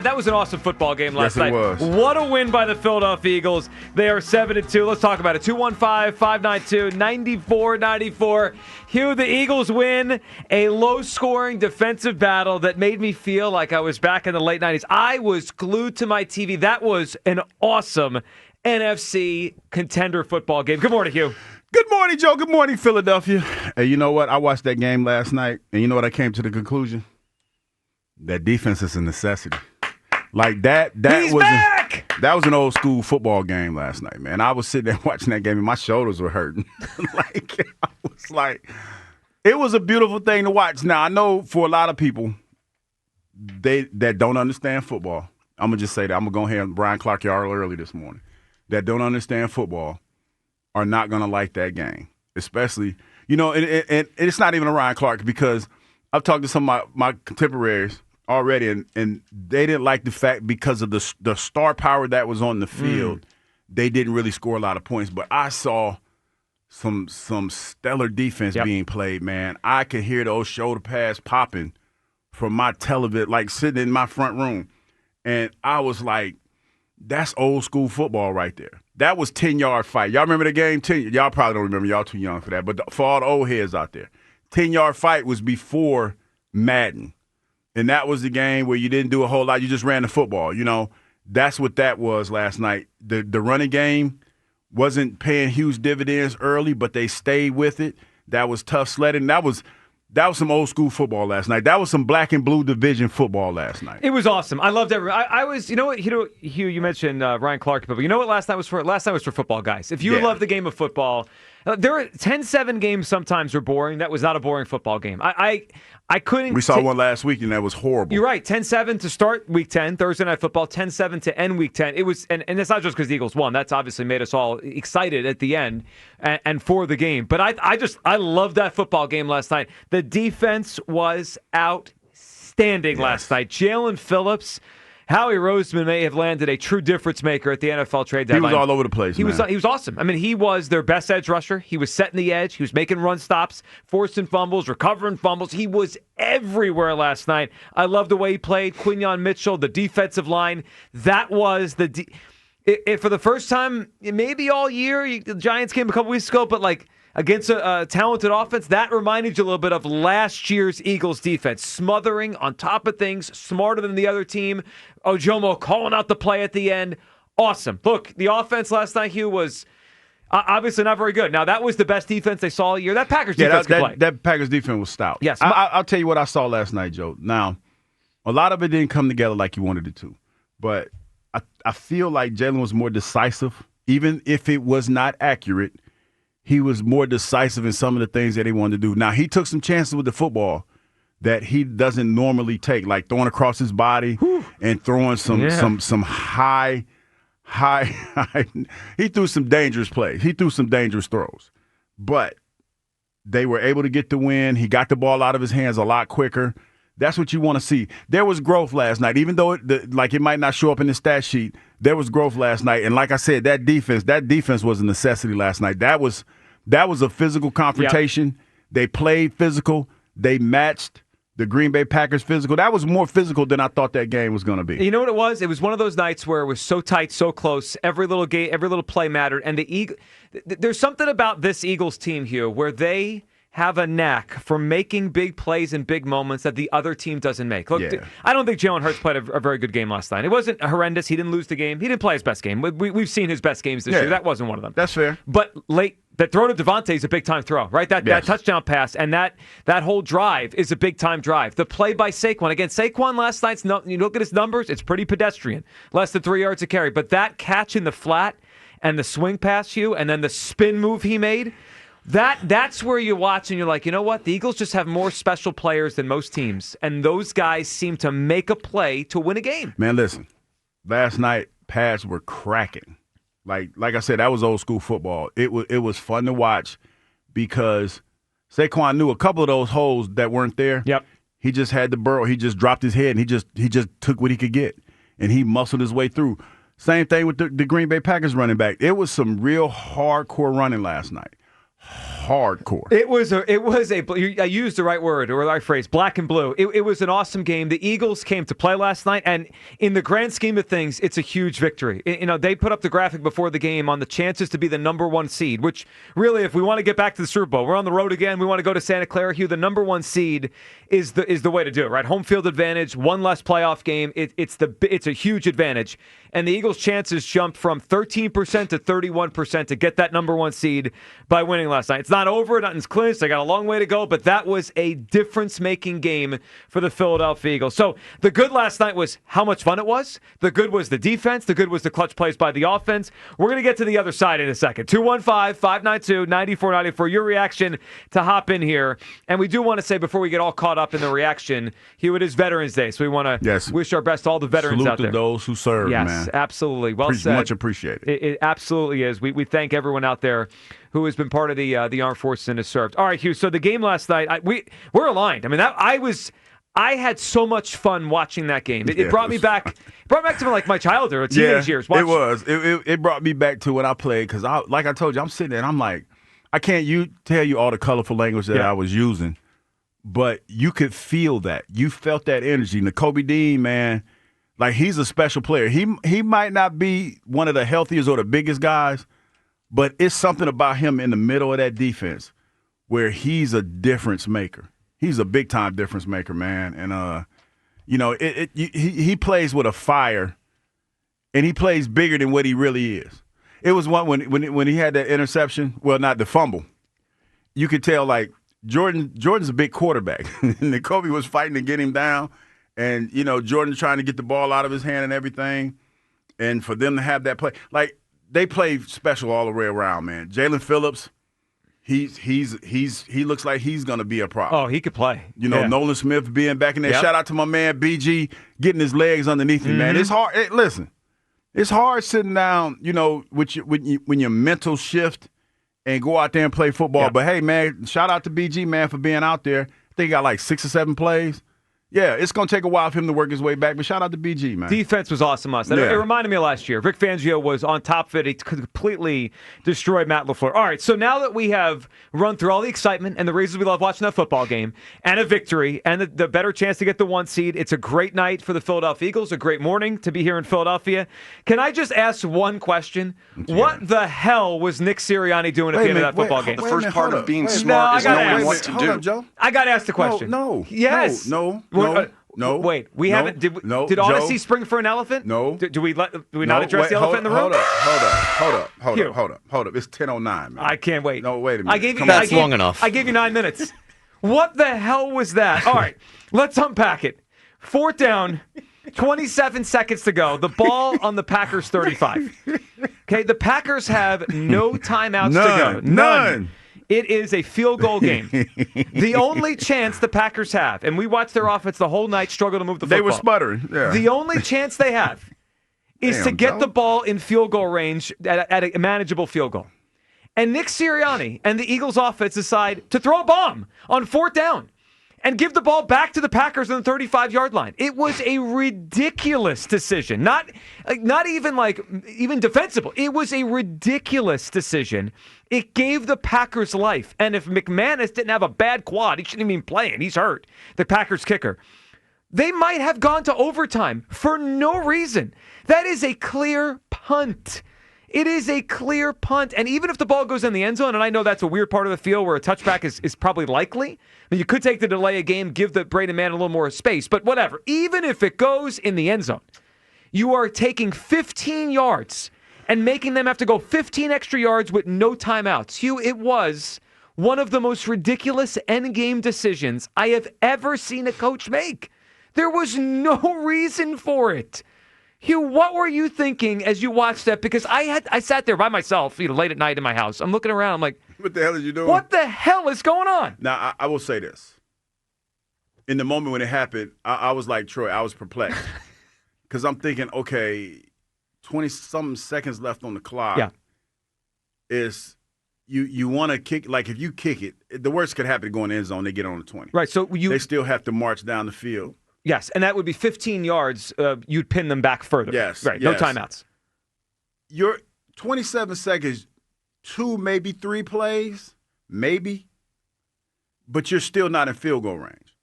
That was an awesome football game last night. Yes, it was. What a win by the Philadelphia Eagles. They are 7-2. Let's talk about it. 215-592-9494. Hugh, the Eagles win a low-scoring defensive battle that made me feel like I was back in the late 90s. I was glued to my TV. That was an awesome NFC contender football game. Good morning, Hugh. Good morning, Joe. Good morning, Philadelphia. Hey, you know what? I watched that game last night, and you know what I came to the conclusion? That defense is a necessity. Like that He's was back! That was an old school football game last night, man. I was sitting there watching that game and my shoulders were hurting. It was a beautiful thing to watch. Now I know for a lot of people that don't understand football, I'm gonna just say that I'm gonna go ahead and Brian Clark y'all early this morning, that don't understand football are not gonna like that game. Especially, and it's not even a Ryan Clark because I've talked to some of my contemporaries already, and they didn't like the fact because of the star power that was on the field, they didn't really score a lot of points. But I saw some stellar defense being played, man. I could hear those shoulder pads popping from my television, like sitting in my front room. And I was like, that's old school football right there. That was 10-yard fight. Y'all remember the game? Y'all probably don't remember. Y'all too young for that. But for all the old heads out there, 10-yard fight was before Madden. And that was the game where you didn't do a whole lot. You just ran the football. That's what that was last night. The running game wasn't paying huge dividends early, but they stayed with it. That was tough sledding. That was some old school football last night. That was some black and blue division football last night. It was awesome. I loved every. I was, Hugh, you mentioned Ryan Clark, but you know what last night was for? Last night was for football guys. If you love the game of football, there are 10-7 games sometimes are boring. That was not a boring football game. I couldn't. We saw one last week, and that was horrible. You're right. 10-7 to start Week 10, Thursday Night Football. 10-7 to end Week 10. It was, and it's not just because the Eagles won. That's obviously made us all excited at the end and for the game. But I loved that football game last night. The defense was outstanding last night. Jalen Phillips. Howie Roseman may have landed a true difference maker at the NFL trade deadline. He was all over the place, He was awesome. I mean, he was their best edge rusher. He was setting the edge. He was making run stops, forcing fumbles, recovering fumbles. He was everywhere last night. I love the way he played. Quinyon Mitchell, the defensive line. That was for the first time, maybe all year, the Giants came a couple weeks ago, but against a talented offense, that reminded you a little bit of last year's Eagles defense. Smothering, on top of things, smarter than the other team. Ojomo calling out the play at the end. Awesome. Look, the offense last night, Hugh, was obviously not very good. Now, that was the best defense they saw all year. That Packers defense could play. That Packers defense was stout. Yes. I'll tell you what I saw last night, Joe. Now, a lot of it didn't come together like you wanted it to. But I feel like Jalen was more decisive. Even if it was not accurate, he was more decisive in some of the things that he wanted to do. Now, he took some chances with the football that he doesn't normally take, like throwing across his body and throwing some high. He threw some dangerous plays. He threw some dangerous throws. But they were able to get the win. He got the ball out of his hands a lot quicker. That's what you want to see. There was growth last night. Even though it might not show up in the stat sheet, there was growth last night. And like I said, that defense was a necessity last night. That was a physical confrontation. Yep. They played physical. They matched the Green Bay Packers physical. That was more physical than I thought that game was going to be. You know what it was? It was one of those nights where it was so tight, so close. Every little game, every little play mattered. And there's something about this Eagles team, Hugh, where they have a knack for making big plays in big moments that the other team doesn't make. Look, I don't think Jalen Hurts played a very good game last night. It wasn't horrendous. He didn't lose the game. He didn't play his best game. We've seen his best games this year. That wasn't one of them. That's fair. But that throw to Devontae is a big-time throw, right? That touchdown pass and that whole drive is a big-time drive. The play by Saquon. Again, Saquon last night's, you look at his numbers, it's pretty pedestrian. Less than 3 yards a carry. But that catch in the flat and the swing pass, Hugh, and then the spin move he made, that's where you watch and you're like, you know what? The Eagles just have more special players than most teams, and those guys seem to make a play to win a game. Man, listen, last night pads were cracking. Like I said, that was old school football. It was fun to watch because Saquon knew a couple of those holes that weren't there. Yep. He just had to burrow. He just dropped his head and he just took what he could get, and he muscled his way through. Same thing with the Green Bay Packers running back. It was some real hardcore running last night. hardcore. I used the right word or the right phrase, black and blue. It was an awesome game. The Eagles came to play last night, and in the grand scheme of things, it's a huge victory. They put up the graphic before the game on the chances to be the number one seed, which really, if we want to get back to the Super Bowl, we're on the road again, we want to go to Santa Clara. Hugh, the number one seed is the way to do it, right? Home field advantage, one less playoff game. It's a huge advantage. And the Eagles' chances jumped from 13% to 31% to get that number one seed by winning last night. It's not over. Nothing's clinched. They got a long way to go, but that was a difference-making game for the Philadelphia Eagles. So the good last night was how much fun it was. The good was the defense. The good was the clutch plays by the offense. We're going to get to the other side in a second. 215-592-9494. Your reaction to hop in here. And we do want to say, before we get all caught up in the reaction, Hugh, it is Veterans Day, so we want to wish our best to all the veterans out there. Salute to those who serve, man. Absolutely. Well said. Much appreciated. It absolutely is. We thank everyone out there who has been part of the armed forces and has served. All right, Hugh. So the game last night, we're aligned. I mean, I had so much fun watching that game. It brought me back. Brought me back to my childhood or teenage years. It was. It brought me back to when I played because like I told you, I'm sitting there and I'm like, I can't tell you all the colorful language that I was using, but you could feel that. You felt that energy. Nakobe Dean, man. Like, he's a special player. He might not be one of the healthiest or the biggest guys, but it's something about him in the middle of that defense where he's a difference maker. He's a big-time difference maker, man. And, he plays with a fire, and he plays bigger than what he really is. It was one when he had that interception, well, not the fumble. You could tell, like, Jordan's a big quarterback. And Kobe was fighting to get him down. And, Jordan trying to get the ball out of his hand and everything. And for them to have that play. Like, they play special all the way around, man. Jalen Phillips, he looks like he's going to be a problem. Oh, he could play. Nolan Smith being back in there. Yep. Shout out to my man BG getting his legs underneath him, man. It's hard. Listen, it's hard sitting down, when your mental shift and go out there and play football. Yep. But, hey, man, shout out to BG, man, for being out there. I think he got like 6 or 7 plays. Yeah, it's going to take a while for him to work his way back, but shout out to BG, man. Defense was awesome last night. It reminded me of last year. Vic Fangio was on top of it. He completely destroyed Matt LaFleur. All right, so now that we have run through all the excitement and the reasons we love watching that football game and a victory and the better chance to get the 1 seed, it's a great night for the Philadelphia Eagles, a great morning to be here in Philadelphia. Can I just ask one question? Yeah. What the hell was Nick Sirianni doing at the end of that football game? The first part of being smart is knowing what to do. Hold up, Joe. I got to ask the question. No. Yes. No. Wait, we haven't. Did Odyssey spring for an elephant? No. Do we not address the elephant in the room? Hold up. It's 10:09, man. I can't wait. No, wait a minute. That's long enough. I gave you 9 minutes. What the hell was that? All right, let's unpack it. 4th down, 27 seconds to go. The ball on the Packers 35. Okay, the Packers have no timeouts to go. None. It is a field goal game. The only chance the Packers have, and we watched their offense the whole night struggle to move the football. They were sputtering. Yeah. The only chance they have is to get the ball in field goal range at a manageable field goal. And Nick Sirianni and the Eagles offense decide to throw a bomb on 4th down and give the ball back to the Packers on the 35-yard line. It was a ridiculous decision. Not even defensible. It was a ridiculous decision. It gave the Packers life. And if McManus didn't have a bad quad, he shouldn't even be playing. He's hurt. The Packers kicker. They might have gone to overtime for no reason. That is a clear punt. It is a clear punt. And even if the ball goes in the end zone, and I know that's a weird part of the field where a touchback is probably likely, I mean, you could take the delay a game, give the Brady man a little more space, but whatever. Even if it goes in the end zone, you are taking 15 yards and making them have to go 15 extra yards with no timeouts. Hugh, it was one of the most ridiculous endgame decisions I have ever seen a coach make. There was no reason for it. Hugh, what were you thinking as you watched that? Because I sat there by myself, late at night in my house. I'm looking around. I'm like, what the hell are you doing? What the hell is going on? Now, I will say this. In the moment when it happened, I was like Troy. I was perplexed. Because I'm thinking, okay, 20-something seconds left on the clock. Yeah. You want to kick, like if you kick it, the worst could happen to go in the end zone, they get on the 20. Right, so they still have to march down the field. Yes, and that would be 15 yards. You'd pin them back further. Yes. Right, no timeouts. Your 27 seconds, 2, maybe 3 plays, maybe, but you're still not in field goal range.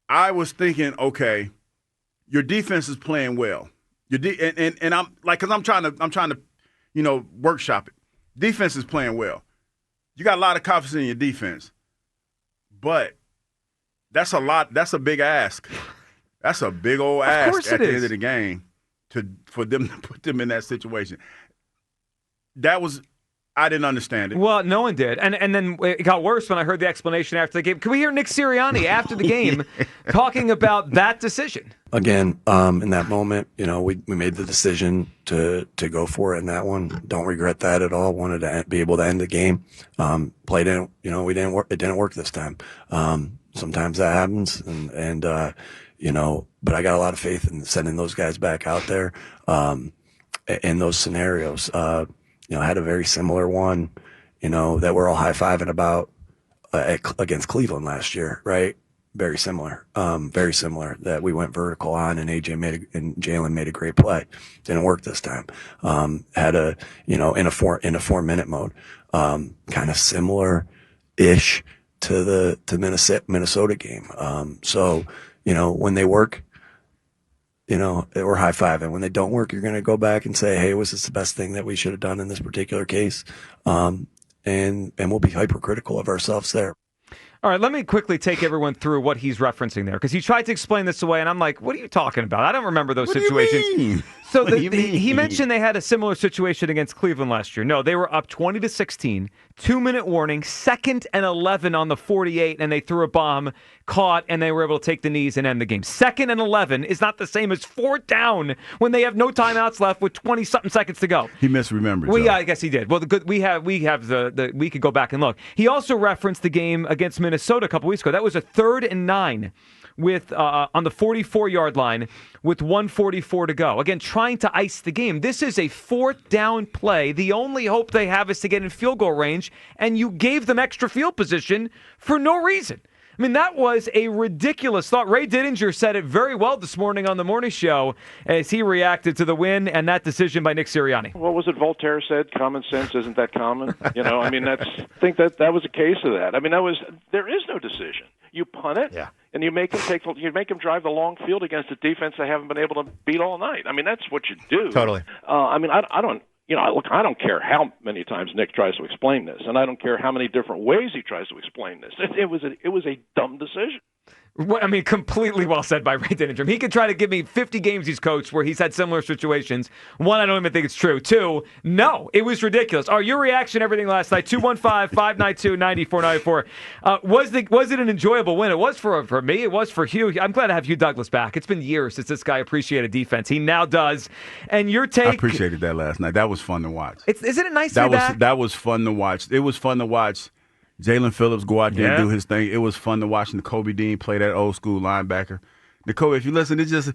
I was thinking, okay, your defense is playing well. And I'm like, because I'm trying to, workshop it. Defense is playing well. You got a lot of confidence in your defense, but that's a lot. That's a big ask. That's a big old ask at the end of the game for them to put them in that situation. I didn't understand it. Well, no one did. And then it got worse when I heard the explanation after the game. Can we hear Nick Sirianni after the game talking about that decision? Again, in that moment, we made the decision to go for it in that one. Don't regret that at all. Wanted to be able to end the game. Played in, we didn't work. It didn't work this time. Sometimes that happens, and but I got a lot of faith in sending those guys back out there in those scenarios. I had a very similar one, that we're all high-fiving about against Cleveland last year, right? Very similar, that we went vertical on and Jalen made a great play. Didn't work this time. Had in a 4-minute mode, kind of similar-ish to the Minnesota game. So, when they work, we're high-fiving. When they don't work, you're going to go back and say, hey, was this the best thing that we should have done in this particular case? And we'll be hypercritical of ourselves there. All right, let me quickly take everyone through what he's referencing there, because he tried to explain this away, and I'm like, what are you talking about? I don't remember those situations. What do you mean? So he mentioned they had a similar situation against Cleveland last year. No, they were up 20-16, 2-minute warning, 2nd and 11 on the 48, and they threw a bomb, caught, and they were able to take the knees and end the game. 2nd and 11 is not the same as 4th down when they have no timeouts left with 20-something seconds to go. He misremembered. Well, yeah, I guess he did. Well, we could go back and look. He also referenced the game against Minnesota a couple weeks ago. That was a 3rd and 9 with on the 44-yard line with 1:44 to go. Again, trying to ice the game. This is a 4th down play. The only hope they have is to get in field goal range, and you gave them extra field position for no reason. I mean, that was a ridiculous thought. Ray Didinger said it very well this morning on the morning show as he reacted to the win and that decision by Nick Sirianni. What was it Voltaire said? Common sense isn't that common? I think that was a case of that. I mean, there is no decision. You punt it, and you make them drive the long field against a defense they haven't been able to beat all night. I mean, that's what you do. Totally. I don't. Look, I don't care how many times Nick tries to explain this, and I don't care how many different ways he tries to explain this. It was a dumb decision. I mean, completely well said by Ray Didinger. He could try to give me 50 games he's coached where he's had similar situations. 1, I don't even think it's true. 2, no, it was ridiculous. All right, your reaction, everything last night, 215-592-9494. Was it an enjoyable win? It was for me. It was for Hugh. I'm glad to have Hugh Douglas back. It's been years since this guy appreciated defense. He now does. And your take? I appreciated that last night. That was fun to watch. Isn't it nice to be back? That was fun to watch. It was fun to watch Jalen Phillips go out there and do his thing. It was fun to watch Nakobe Dean play that old school linebacker. Nakobe, if you listen, he just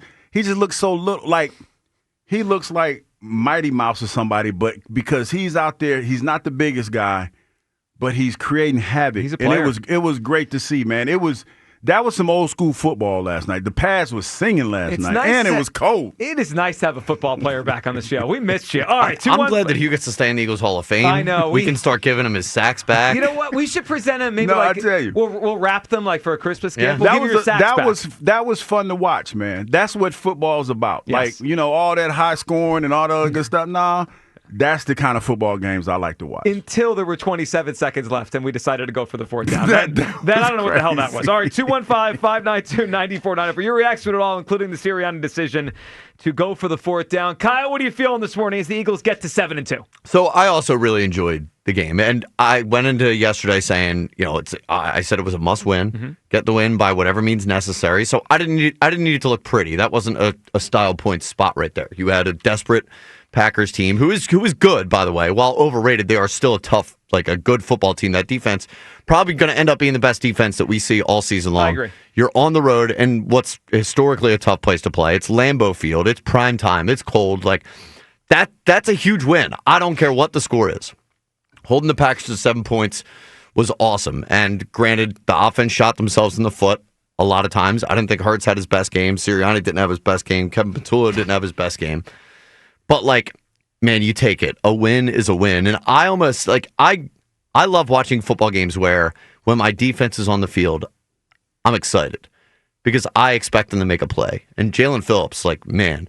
looks so like he looks like Mighty Mouse or somebody, but because he's out there, he's not the biggest guy, but he's creating havoc. He's a player. And it was great to see, man. That was some old school football last night. The Pads was singing last night, and it was cold. It is nice to have a football player back on the show. We missed you. All right, I'm glad that Hugh gets to stay in the Eagles Hall of Fame. I know. We can start giving him his sacks back. You know what? We should present him. Maybe I tell you, we'll wrap them like for a Christmas gift. Yeah. We'll give you your sacks back. That was fun to watch, man. That's what football's about. Yes. Like all that high scoring and all the other good stuff. Nah. That's the kind of football games I like to watch. Until there were 27 seconds left and we decided to go for the 4th down. then I don't know what the hell that was. All right, 215-592-9494 for your reaction at all, including the Sirianni decision to go for the 4th down. Kyle, what are you feeling this morning as the Eagles get to 7-2? So I also really enjoyed the game. And I went into yesterday saying, I said it was a must-win. Get the win by whatever means necessary. So I didn't need it to look pretty. That wasn't a style point spot right there. You had a desperate Packers team, who is good, by the way. While overrated, they are still a tough, a good football team. That defense probably going to end up being the best defense that we see all season long. I agree. You're on the road, and what's historically a tough place to play. It's Lambeau Field. It's prime time. It's cold. That's a huge win. I don't care what the score is. Holding the Packers to 7 points was awesome. And granted, the offense shot themselves in the foot a lot of times. I didn't think Hurts had his best game. Sirianni didn't have his best game. Kevin Patullo didn't have his best game. But, man, you take it. A win is a win. And I almost, I I love watching football games where when my defense is on the field, I'm excited because I expect them to make a play. And Jalen Phillips, like, man,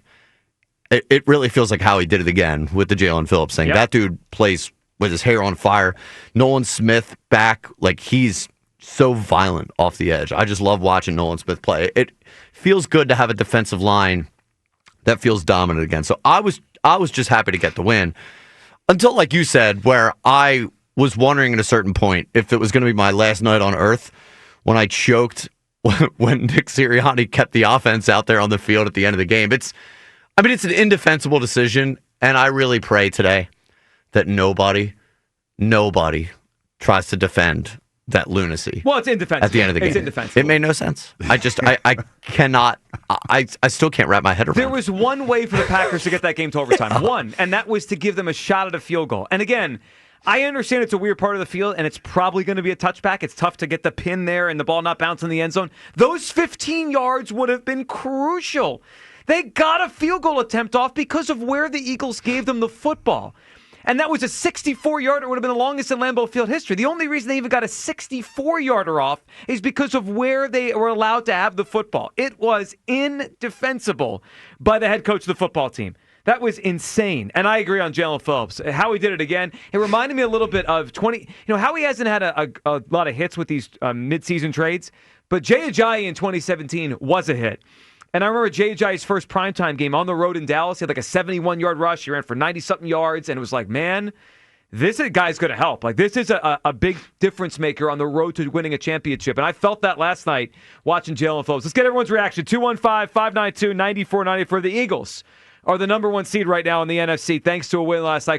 it really feels like how he did it again with the Jalen Phillips thing. Yep. That dude plays with his hair on fire. Nolan Smith back, like, he's so violent off the edge. I just love watching Nolan Smith play. It feels good to have a defensive line that feels dominant again. So I was just happy to get the win until, like you said, where I was wondering at a certain point if it was going to be my last night on earth when I choked when Nick Sirianni kept the offense out there on the field at the end of the game. It's an indefensible decision, and I really pray today that nobody tries to defend that lunacy. Well, it's indefensible. At the end of the game. It's indefensible. It made no sense. I cannot, I still can't wrap my head around it. There was one way for the Packers to get that game to overtime. One, and that was to give them a shot at a field goal. And again, I understand it's a weird part of the field, and it's probably going to be a touchback. It's tough to get the pin there and the ball not bounce in the end zone. Those 15 yards would have been crucial. They got a field goal attempt off because of where the Eagles gave them the football. And that was a 64-yarder. It would have been the longest in Lambeau Field history. The only reason they even got a 64-yarder off is because of where they were allowed to have the football. It was indefensible by the head coach of the football team. That was insane. And I agree on Jalen Phillips. How he did it again, it reminded me a little bit of how he hasn't had a lot of hits with these midseason trades, but Jay Ajayi in 2017 was a hit. And I remember Jay Ajayi's first primetime game on the road in Dallas. He had like a 71-yard rush. He ran for 90-something yards, and it was like, man, this guy's going to help. Like, this is a big difference maker on the road to winning a championship. And I felt that last night watching Jalen Phillips. Let's get everyone's reaction. 215-592-9490 for the Eagles are the number one seed right now in the NFC thanks to a win last night.